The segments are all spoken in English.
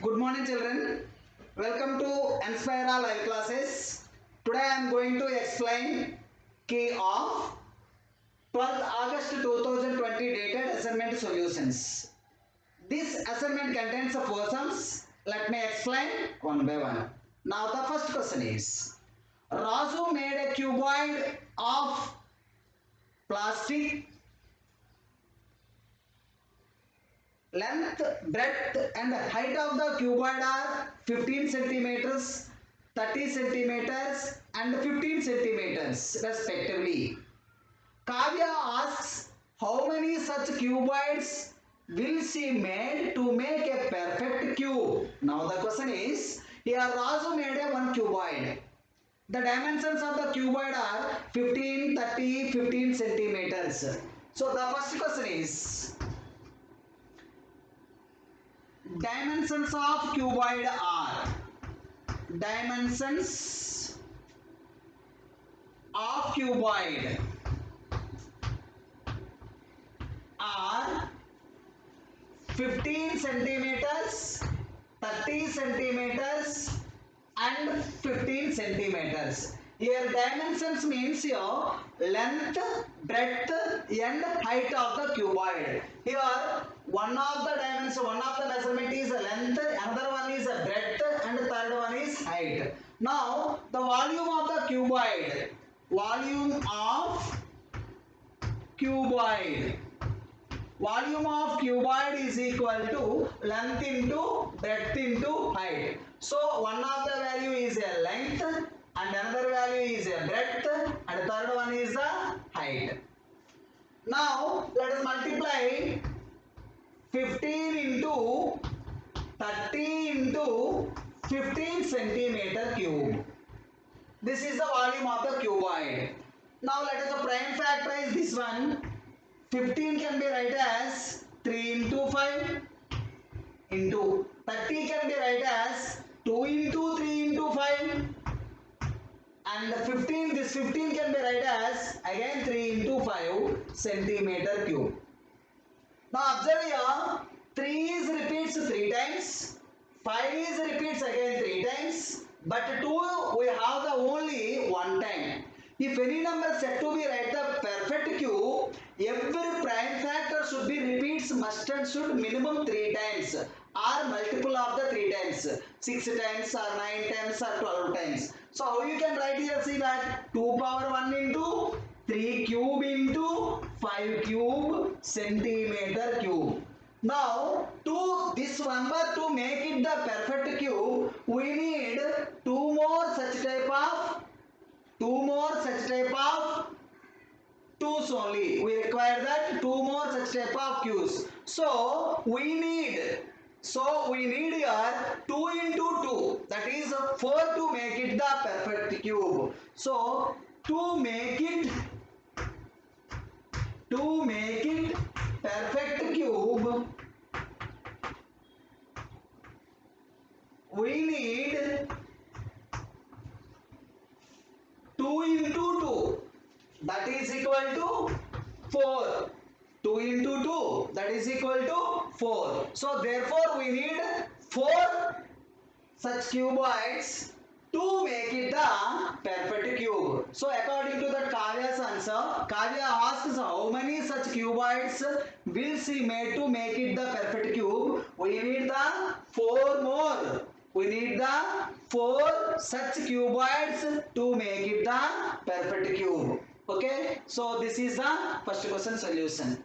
Good morning children. Welcome to Inspira live classes. Today I am going to explain key of 12th August 2020 dated assignment solutions. This assignment contains four sums. Let me explain one by one. Now the first question is, Razu made a cuboid of plastic. Length, breadth and height of the cuboid are 15 centimeters, 30 centimeters and 15 centimeters respectively. Kavya asks how many such cuboids will she made to make a perfect cube. Now the question is, here Razu made a one cuboid. The dimensions of the cuboid are 15, 30, 15 centimeters. So the first question is, dimensions of cuboid are are 15 centimeters, 30 centimeters and 15 centimeters. Here dimensions means your length, breadth and height of the cuboid. Here one of the dimensions, one of the measurement is length, another one is breadth and third one is height. Now the volume of the cuboid, volume of cuboid is equal to length into breadth into height. So one of the value is a length and another value is a breadth and third one is the height. Now let us multiply 15 into 30 into 15 centimeter cube. This is the volume of the cuboid. Now let us prime factorize this one. 15 can be written as 3 into 5 into 30 can be written as 2 into 3 into 5 and this 15 can be written as again 3 into 5 centimeter cube. Now observe here, 3 is repeats 3 times, 5 is repeats again 3 times, but 2 we have the only one time. If any number set to be write the perfect cube, every prime factor should be repeats must and should minimum 3 times or multiple of the 3 times, 6 times or 9 times or 12 times. So how you can write here, see that 2 power 1 into 3 cube into 5 cube centimeter cube. Now to this number to make it the perfect cube, we need two more such type of tools only. We require that two more such type of cubes. So we need here 2 into 2, that is 4 to make it the perfect cube. So to make it perfect cube, we need 2 into 2, that is equal to 4. 2 into 2, that is equal to 4. So therefore we need 4 such cuboids to make it the perfect cube. So according to that Kavya's answer, Kavya asks how many such cuboids will she made to make it the perfect cube. We need the 4 more. We need the 4 such cuboids to make it the perfect cube. Okay, so this is the first question solution.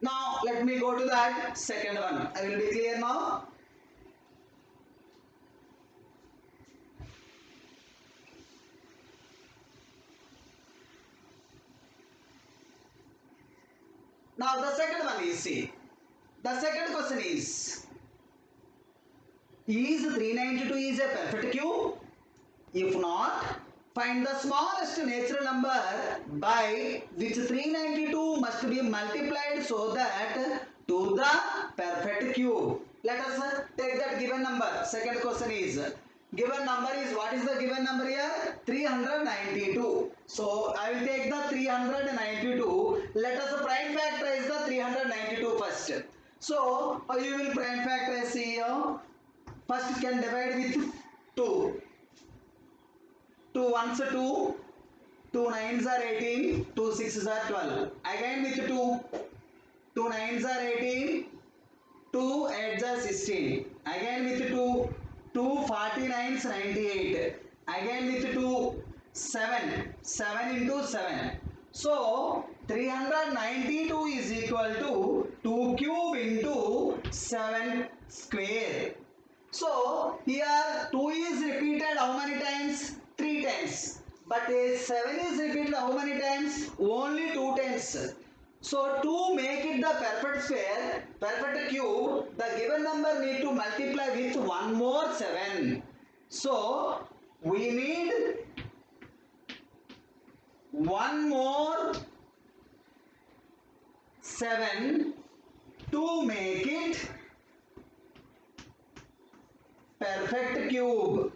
Now let me go to that second one. I will be clear now. Now the second one is, see, the second question is 392 is a perfect cube? If not, find the smallest natural number by which 392 must be multiplied so that to the perfect cube. Let us take that given number. Second question is, given number is, what is the given number here? 392. So I will take the 392. Let us prime factorize the 392 first. So you will prime factorize here. First you can divide with 2. 2 ones are 2, 2 nines are 18, 2 sixes are 12. Again with 2, 2 nines are 18, 2 eights are 16. Again with 2, 2 49s 98. Again with 2, 7, 7 into 7. So 392 is equal to 2 cube into 7 square. So here 2 is repeated how many times? 3 times. But 7 is repeated how many times? Only 2 times. So to make it the perfect square, perfect cube, the given number need to multiply with one more 7. So we need one more 7 to make it perfect cube.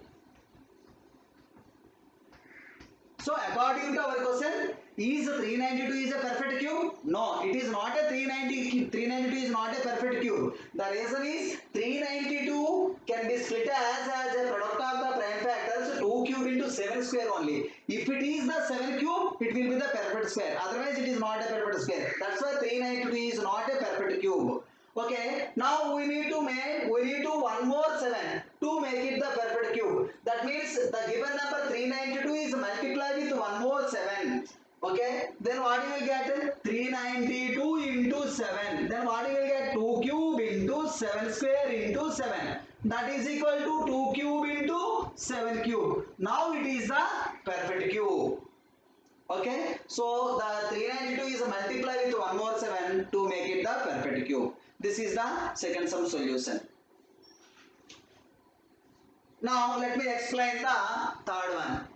So according to our question, is 392 is a perfect cube? No, it is not a 392 is not a perfect cube. The reason is 392 can be split as a product of the prime factors 2 cube into 7 square only. If it is the 7 cube, it will be the perfect square. Otherwise, it is not a perfect square. That's why 392 is not a perfect cube. Okay, now we need to one more 7 to make it the perfect cube. That means the given number 392 is multiplied with one more 7. Okay, then what you will get? 392 into 7. Then what you will get? 2 cube into 7 square into 7. That is equal to 2 cube into 7 cube. Now it is the perfect cube. Okay, so the 392 is multiplied with one more 7 to make it the perfect cube. This is the second sum solution. Now let me explain the third one.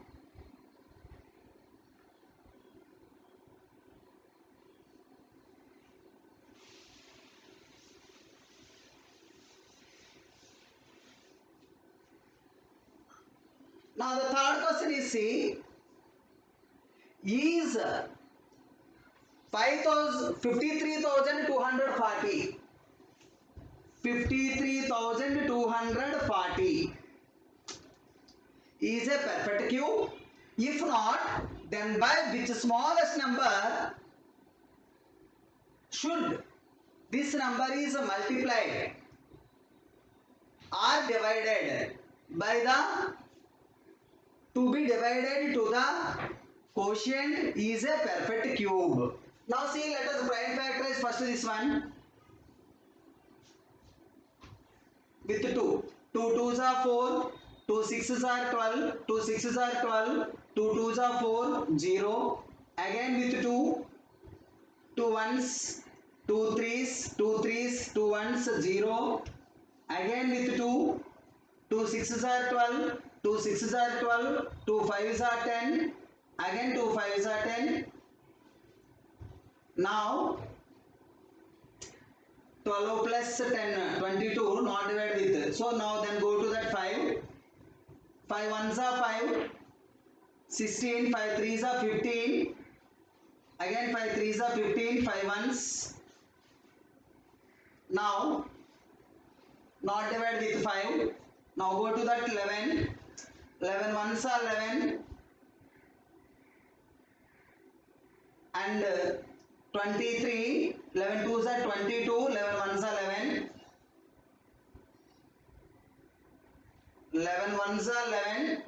Now the third question is, see, is 53,240 is a perfect cube? If not, then by which smallest number should this number is multiplied or divided by the to be divided to the quotient is a perfect cube. Now see, let us prime factorize first this one with 2. 2 2s are 4, 2 6s are 12, 2 6s are 12, 2 2s are 4, 0. Again with 2, 2 1s, 2 3s, 2 3s, 2 1s, 0. Again with 2, 2 6s are 12, 2 6s are 12, 2 5s are 10, again 2 5s are 10. Now 12 plus 10, 22, not divided with. So now then go to that 5. 5 1s are 5, 16, 5 3s are 15. Again 5 3s are 15, 5 1s. Now not divided with 5. Now go to that 11. 11 1s are 11. And 23. 11 2s are 22. 11 1s are 11. 11 1s are 11.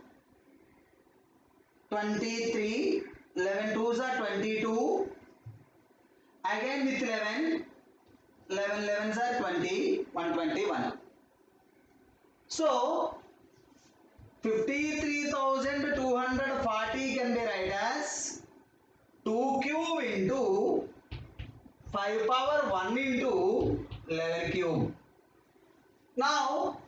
23. 11 2s are 22. Again with 11. 11 11s are 20. 121. So 53,240 can be write as 2 cube into 5 power 1 into 11 cube. Now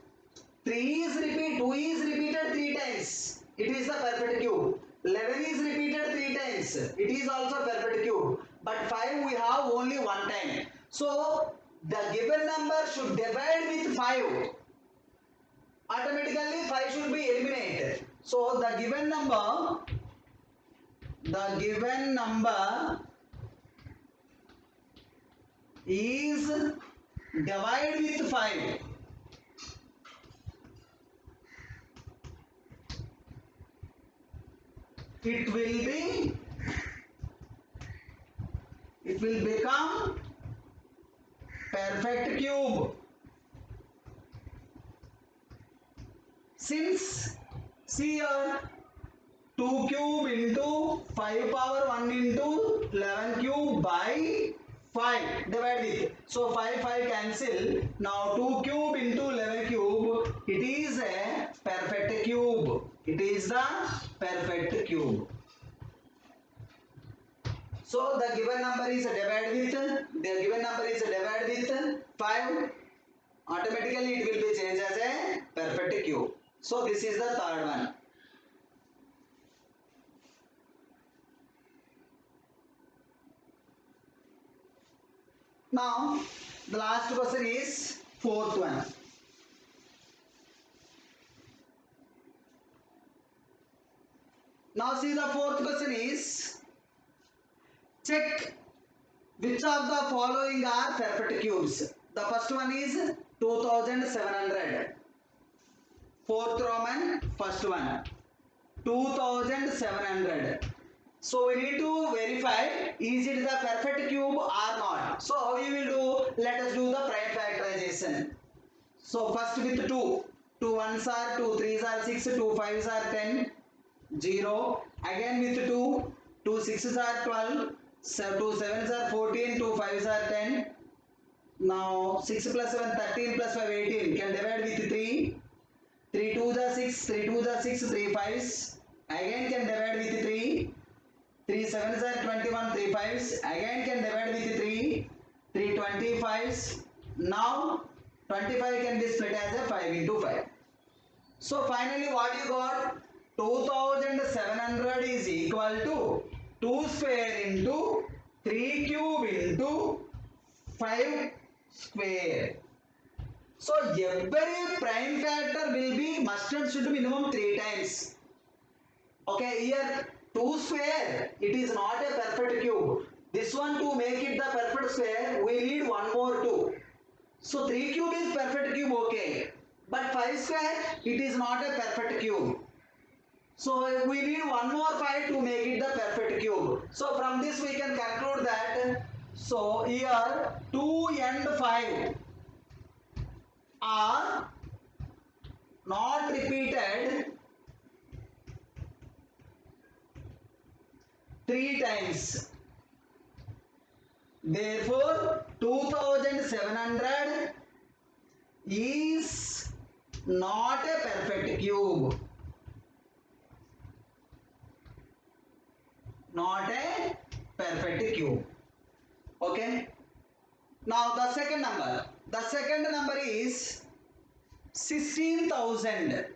3 is repeated, 2 is repeated 3 times. It is the perfect cube. 11 is repeated 3 times. It is also perfect cube. But 5 we have only one time. So the given number should divide with 5. Automatically 5 should be eliminated. So the given number is divide with 5. It will become perfect cube. Since see here 2 cube into 5 power 1 into 11 cube by 5 divide with. So 5 cancel. Now 2 cube into 11 cube. It is a perfect cube. It is the perfect cube. So the given number is divided with 5. Automatically it will be changed as a perfect cube. So this is the third one. Now the last question is fourth one. Now see the fourth question is, check which of the following are perfect cubes. The first one is 2700. Fourth Roman, first one 2700. So we need to verify is it the perfect cube or not. So how we will do? Let us do the prime factorization. So first with 2. 2 ones are 2 threes are 6, 2 fives are 10, 0. Again with 2. 2 sixes are 12, 2 sevens are 14, 2 fives are 10. Now 6 plus 7 13 plus 5 18. Can divide with 3. 3 twos are 6, 3 twos are 6, 3 fives. Again can divide with 3. 3 sevens are 21, 3 fives. Again can divide with 3. 3 25s. Now 25 can be split as a 5 into 5. So finally what you got? 2700 is equal to 2 square into 3 cube into 5 square. So every prime factor will be must and should minimum 3 times. Okay, here 2 square, it is not a perfect cube. This one, to make it the perfect square, we need one more 2. So 3 cube is perfect cube, okay. But 5 square, it is not a perfect cube. So we need one more 5 to make it the perfect cube. So from this we can conclude that, so here 2 and 5 are not repeated 3 times. Therefore 2700 is not a perfect cube. Not a perfect cube. Okay. Now the second number. The second number is 16,000.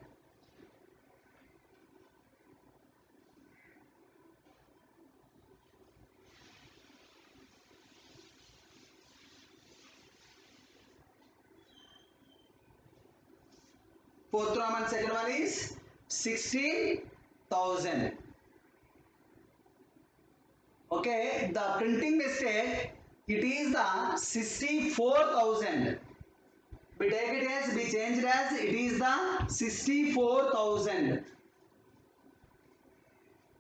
Fourth Roman, second one is 16,000. Okay, the printing mistake, it is the 64,000. We take it as, we change it as, it is the 64,000.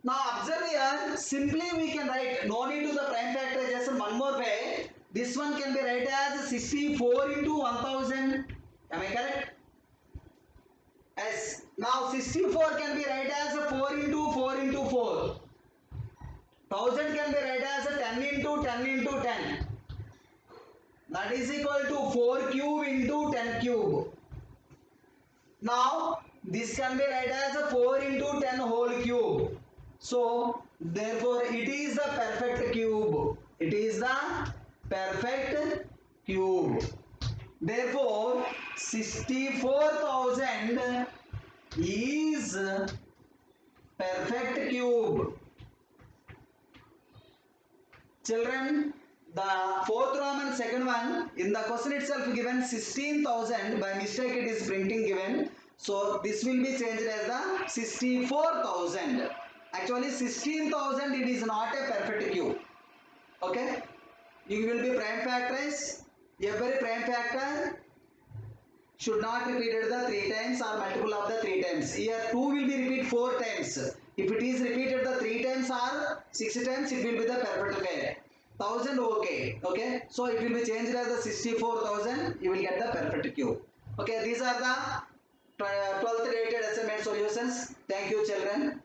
Now observe here, simply we can write, no need to the prime factorization one more way. This one can be write as 64 into 1000. Am I correct? Yes. Now 64 can be write as 4 into 4 into 4. 1000 can be write as 10 into 10 into 10. That is equal to 4 cube into 10 cube. Now this can be write as 4 into 10 whole cube. So therefore it is the perfect cube. It is the perfect cube. Therefore 64,000 is perfect cube. Children, the fourth Roman second one, in the question itself given 16,000, by mistake it is printing given. So this will be changed as the 64,000. Actually 16,000, it is not a perfect cube. Okay. You will be prime factorize. Every prime factor should not repeated the 3 times or multiple of the 3 times. Here 2 will be repeated 4 times. If it is repeated the 3 times or 6 times, it will be the perfect pair. 1000 okay. Okay. So it will be changed as the 64,000. You will get the perfect cube. Okay. These are the 12th rated assignment solutions. Thank you, children.